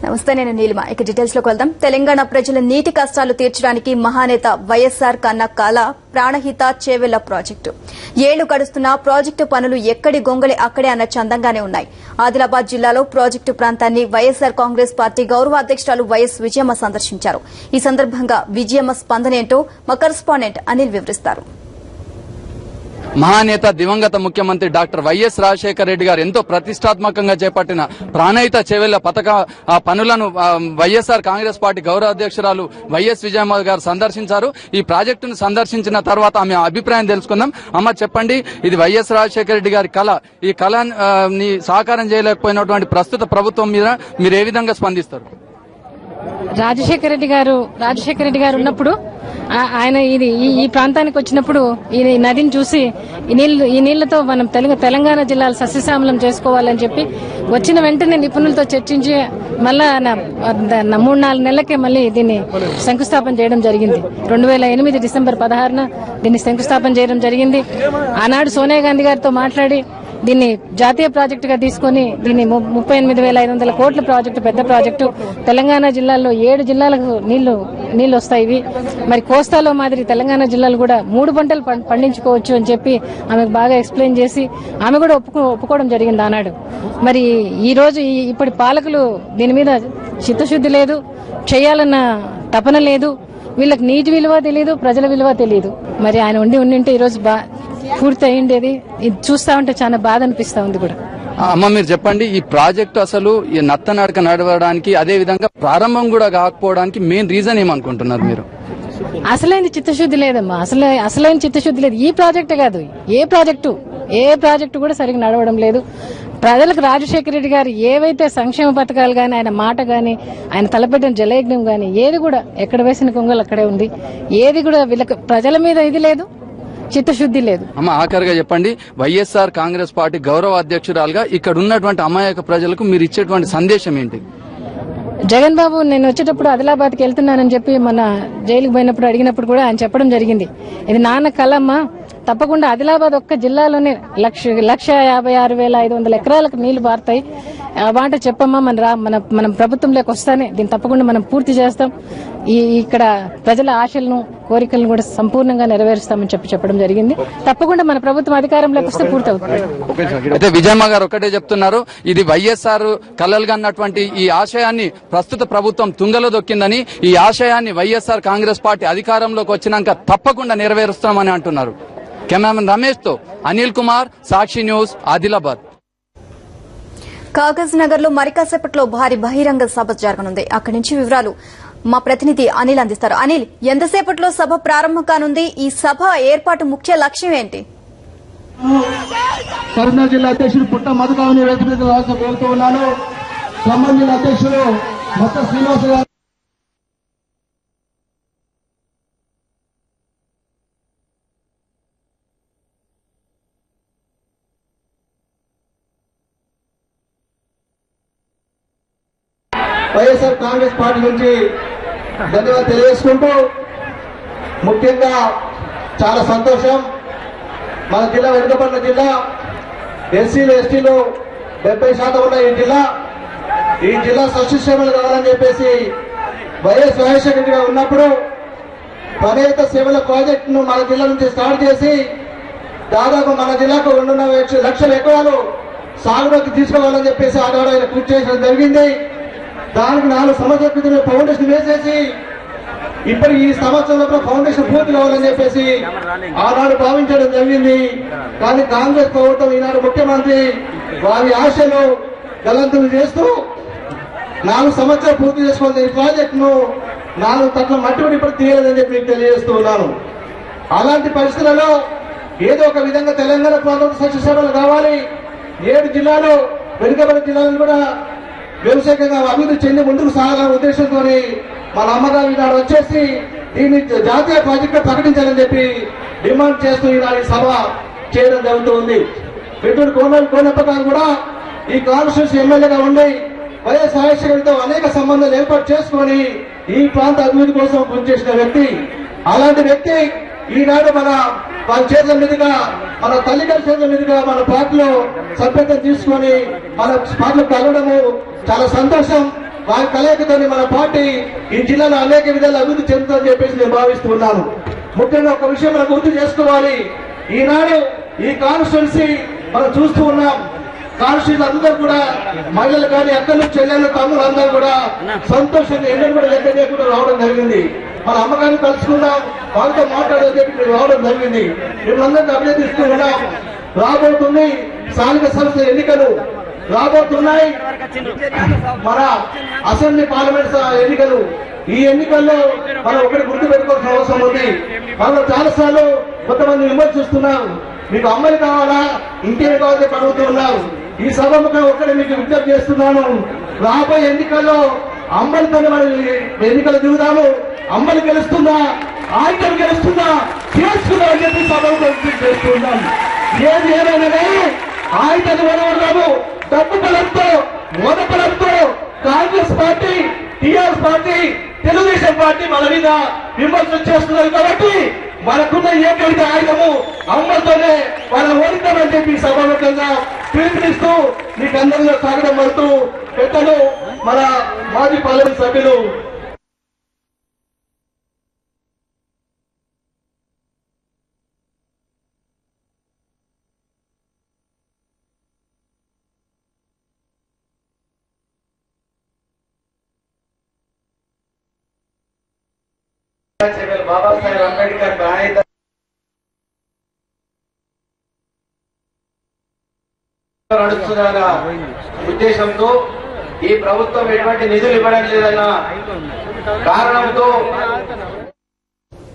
నమస్తే, నేను నీలిమ. ఇక డీటెయిల్స్ లోకి వెళ్దాం. తెలంగాణ ప్రజల నీటి కష్టాలు తీర్చడానికి మహానేత వైఎస్సార్ కన్న కళ ప్రాణహిత చేవెళ్ల ప్రాజెక్టు. ఏళ్లు గడుస్తున్నా ప్రాజెక్టు పనులు ఎక్కడి గొంగళి అక్కడే అన్న చందంగానే ఉన్నాయి. ఆదిలాబాద్ జిల్లాలో ప్రాజెక్టు ప్రాంతాన్ని వైఎస్సార్ కాంగ్రెస్ పార్టీ గౌరవ అధ్యక్షురాలు వైఎస్ విజయమ్మ సందర్శించారు. ఈ సందర్భంగా విజయమ్మ స్పందనేంటో మా కరెస్పాండెంట్ అనిల్ వివరిస్తారు. మహానేత దివంగత ముఖ్యమంత్రి డాక్టర్ వైఎస్ రాజశేఖర రెడ్డి గారు ఎంతో ప్రతిష్టాత్మకంగా చేపట్టిన ప్రాణహిత చేవెళ్ల పథక పనులను వైఎస్ఆర్ కాంగ్రెస్ పార్టీ గౌరవ అధ్యక్షురాలు వైఎస్ విజయమ్మ గారు సందర్శించారు. ఈ ప్రాజెక్టును సందర్శించిన తర్వాత ఆమె అభిప్రాయం తెలుసుకుందాం. అమ్మ, చెప్పండి, ఇది వైఎస్ రాజశేఖర రెడ్డి గారి కళ. ఈ కళని సాకారం చేయలేకపోయినటువంటి ప్రస్తుత ప్రభుత్వం మీద మీరు ఏ విధంగా స్పందిస్తారు? రాజశేఖర రెడ్డి గారు ఉన్నప్పుడు ఆయన ఈ ప్రాంతానికి వచ్చినప్పుడు ఈ నదిని చూసి ఈ నీళ్లతో మనం తెలంగాణ జిల్లాలు సస్యశ్యామలం చేసుకోవాలని చెప్పి వచ్చిన వెంటనే నిపుణులతో చర్చించి మళ్ళా 3-4 నెలలకే మళ్ళీ దీన్ని శంకుస్థాపన చేయడం జరిగింది. 2008 డిసెంబర్ 16న దీన్ని శంకుస్థాపన చేయడం జరిగింది. ఆనాడు సోనియా గాంధీ గారితో మాట్లాడి దీన్ని జాతీయ ప్రాజెక్టుగా తీసుకుని దీన్ని 38,500 కోట్ల ప్రాజెక్టు, పెద్ద ప్రాజెక్టు. తెలంగాణ జిల్లాల్లో 7 జిల్లాలకు నీళ్లు వస్తాయి. మరి కోస్తాలో మాదిరి తెలంగాణ జిల్లాలు కూడా 3 పంటలు పండించుకోవచ్చు అని చెప్పి ఆమెకు బాగా ఎక్స్ప్లెయిన్ చేసి ఆమె కూడా ఒప్పుకోవడం జరిగింది ఆనాడు. మరి ఈ రోజు ఇప్పటి పాలకులు దీని మీద చిత్తశుద్ధి లేదు, చేయాలన్న తపన లేదు. వీళ్ళకి నీటి విలువ తెలియదు, ప్రజల విలువ తెలియదు. మరి ఆయన ఉండింటే ఈ రోజు పూర్తి అయ్యిండేది. ఇది చూస్తా ఉంటే చాలా బాధ అనిపిస్తా ఉంది కూడా. అమ్మ, మీరు చెప్పండి, ఈ ప్రాజెక్టు అసలు ఈ నత్తనడక నడవడానికి, అదే విధంగా ప్రారంభం కూడా కాకపోవడానికి మెయిన్ రీజన్ ఏమనుకుంటున్నారు మీరు? అసలైన చిత్తశుద్ధి లేదమ్మా. అసలైన చిత్తశుద్ధి లేదు. ఈ ప్రాజెక్టు కాదు, ఏ ప్రాజెక్టు కూడా సరిగ్గా నడవడం లేదు. ప్రజలకు రాజశేఖర రెడ్డి గారు ఏవైతే సంక్షేమ పథకాలు గాని, ఆయన మాట గాని, ఆయన తలపెట్టిన జలయజ్ఞం గాని ఏది కూడా ఎక్కడ వేసిన కొంగలు అక్కడే ఉంది. ఏది కూడా వీళ్ళకి ప్రజల మీద ఇది లేదు, చిత్తశుద్ధి లేదు. అమ్మ, ఆఖరిగా చెప్పండి, వైఎస్ఆర్ కాంగ్రెస్ పార్టీ గౌరవ అధ్యక్షురాలుగా ఇక్కడ ఉన్నటువంటి అమాయక ప్రజలకు మీరు ఇచ్చేటువంటి సందేశం ఏంటి? జగన్ బాబు నేను వచ్చేటప్పుడు ఆదిలాబాద్కి వెళ్తున్నానని చెప్పి మన జైలుకు పోయినప్పుడు అడిగినప్పుడు కూడా ఆయన చెప్పడం జరిగింది, ఇది నాన్న కలమ్మ, తప్పకుండా ఆదిలాబాద్ ఒక్క జిల్లాలోనే 1,56,500 ఎకరాలకు నీళ్లు పారుతాయి. ఆ మాట చెప్పమ్మా, మనం ప్రభుత్వంలోకి వస్తానే దీన్ని తప్పకుండా మనం పూర్తి చేస్తాం. ఇక్కడ ప్రజల ఆశలను, కోరికలను కూడా సంపూర్ణంగా నెరవేరుస్తామని చెప్పడం జరిగింది. తప్పకుండా మన ప్రభుత్వం అధికారంలోకి వస్తే పూర్తి అవుతుంది. అయితే విజయమ్మ గారు ఒకటే చెప్తున్నారు, ఇది వైఎస్ఆర్ కలలుగా అన్నటువంటి ఈ ఆశయాన్ని ప్రస్తుత ప్రభుత్వం తుంగలో దొక్కిందని, ఈ ఆశయాన్ని వైఎస్ఆర్ కాంగ్రెస్ పార్టీ అధికారంలోకి వచ్చినాక తప్పకుండా నెరవేరుస్తామని అంటున్నారు. కెమెరామెన్ రమేష్ తో అనిల్ కుమార్, సాక్షి న్యూస్, ఆదిలాబాద్. కాగజ్ నగర్ లో మరికాసేపట్లో భారీ బహిరంగ సభ జరగనుంది. అక్కడి నుంచి వివరాలు మా ప్రతినిధి అనిల్ అందిస్తారు. అనిల్, ఎంతసేపట్లో సభ ప్రారంభం కానుంది? ఈ సభ ఏర్పాటు ముఖ్య లక్ష్యం ఏంటి? కరీంనగర్ జిల్లా అధ్యక్షుడు పుట్ట మధుకావని వెళ్తూ ఉన్నాను. ఖమ్మం జిల్లా అధ్యక్షుడు మొత్త శ్రీనివాస గారు, వైఎస్ఆర్ కాంగ్రెస్ పార్టీ నుంచి ధన్యవాదాలు తెలియజేసుకుంటూ, ముఖ్యంగా చాలా సంతోషం, మన జిల్లా వెనుకబడిన జిల్లా, ఎస్సీలు ఎస్టీలు 70% ఉన్న ఈ జిల్లా సస్యశ్యామలు కావాలని చెప్పేసి వైఎస్ రాజశేఖర రెడ్డి గారు ఉన్నప్పుడు ప్రణేత సేవల ప్రాజెక్టును మన జిల్లా నుంచి స్టార్ట్ చేసి దాదాపు మన జిల్లాకు 2.5 లక్షల ఎకరాలు సాగులోకి తీసుకోవాలని చెప్పేసి ఆనాడు ఆయన కృషి చేయడం జరిగింది. దానికి 4 సంవత్సరాల క్రితం ఫౌండేషన్ వేసేసి ఇప్పుడు ఈ సంవత్సరంలో ఫౌండేషన్ పూర్తి కావాలని చెప్పేసి ఆనాడు భావించడం జరిగింది. కానీ కాంగ్రెస్ ప్రభుత్వం ఈనాడు ముఖ్యమంత్రి వారి ఆశలు గలంతులు చేస్తూ 4 సంవత్సరాలు పూర్తి చేసుకోవాలి ఈ ప్రాజెక్టును 4 తట్ల మట్టి కూడా ఇప్పుడు తీయలేదని చెప్పి మీకు తెలియజేస్తూ ఉన్నాను. అలాంటి పరిస్థితులలో ఏదో ఒక విధంగా తెలంగాణ ప్రాంతం సస్యశ్యామలు కావాలి, 7 జిల్లాలు వెనుకబడిన జిల్లాలను కూడా వ్యవసాయంగా అభివృద్ధి చెంది ముందుకు సాగాలనే ఉద్దేశంతో మన అమ్మగారు ఈనాడు వచ్చేసి దీన్ని జాతీయ ప్రాజెక్టు ప్రకటించాలని చెప్పి డిమాండ్ చేస్తూ ఈనాడు సభ చేయడం జరుగుతుంది. మిత్రుడు కోనప్ప గారు కూడా ఈ కాన్స్టిట్యూన్సీ ఎమ్మెల్యేగా ఉండి వైఎస్ రాజశేఖరతో అనేక సంబంధాలు ఏర్పాటు చేసుకుని ఈ ప్రాంత అభివృద్ధి కోసం కృషి చేసిన వ్యక్తి. అలాంటి వ్యక్తి ఈనాడు మన చేతుల మీదుగా, మన తల్లిదండ్రుల చేతుల మీదుగా మన పార్టీలో సభ్యత్వం తీసుకొని మన పార్టీలో కలవడము చాలా సంతోషం. వారి కలయికతో మన పార్టీ ఈ జిల్లాలో అనేక విధాలు అభివృద్ధి చెందుతుందని చెప్పేసి నేను భావిస్తున్నాను. ముఖ్యంగా ఒక విషయం మనం గుర్తు చేసుకోవాలి. ఈనాడు ఈ కాన్స్టిట్యున్సీ మనం చూస్తూ ఉన్నాం. కాన్స్టిట్యూషన్ అందరూ కూడా మహిళలు కానీ అక్కలు చెల్లెలు తమ్ములు అందరూ కూడా సంతోషంగా ఎన్నడూ కూడా లెక్క చేయకుండా రావడం జరిగింది. మన అమ్మగారిని కలుసుకున్నాం, వాళ్ళతో మాట్లాడని చెప్పి రావడం జరిగింది. మిమ్మల్ని అభినందిస్తూ ఉన్నాం. రాబోతుంది స్థానిక సంస్థ ఎన్నికలు రాబోతున్నాయి, మన అసెంబ్లీ పార్లమెంట్ ఎన్నికలు. ఈ ఎన్నికల్లో మనం ఒకటి గుర్తు పెట్టుకోవాల్సిన అవసరం ఉంది. మనం చాలా సార్లు కొంతమంది విమర్శిస్తున్నాం, మీకు అమ్మలు కావాలా ఇంకేమి కావాలని అడుగుతున్నారు. ఈ సభముగా ఒక్కడే మీకు విజ్ఞప్తి చేస్తున్నాను, రాబోయే ఎన్నికల్లో అమ్మలతో మనం ఎన్నికలు దిగుదాము. అమ్మలు గెలుస్తుందా, ఆయుధం గెలుస్తుందా చేసుకుందాం అని చెప్పి సభకు చేస్తున్నాం. ఏది ఏమైనా ఆయుధాన్ని వనవడము డబ్బు బలంతో మోదబలంతో Congress party, TRS party, Telugu Desam party మన మీద విమర్శలు చేస్తున్నారు. కాబట్టి మనకున్న ఏకైక ఆయుధము అమ్మతోనే వాళ్ళ ఓడిద్దామని చెప్పి సభాముఖంగా పిలుపునిస్తూ మీకు అందరిలో స్వాగతం పడుతూ పెద్దలు మన మాజీ పార్లమెంట్ సభ్యులు బాబాసాహెబ్ అంబేద్కర్ ప్రాణహిత నడుస్తున్న ఉద్దేశంతో ఈ ప్రభుత్వం ఎటువంటి నిధులు ఇవ్వడం లేదన్న కారణంతో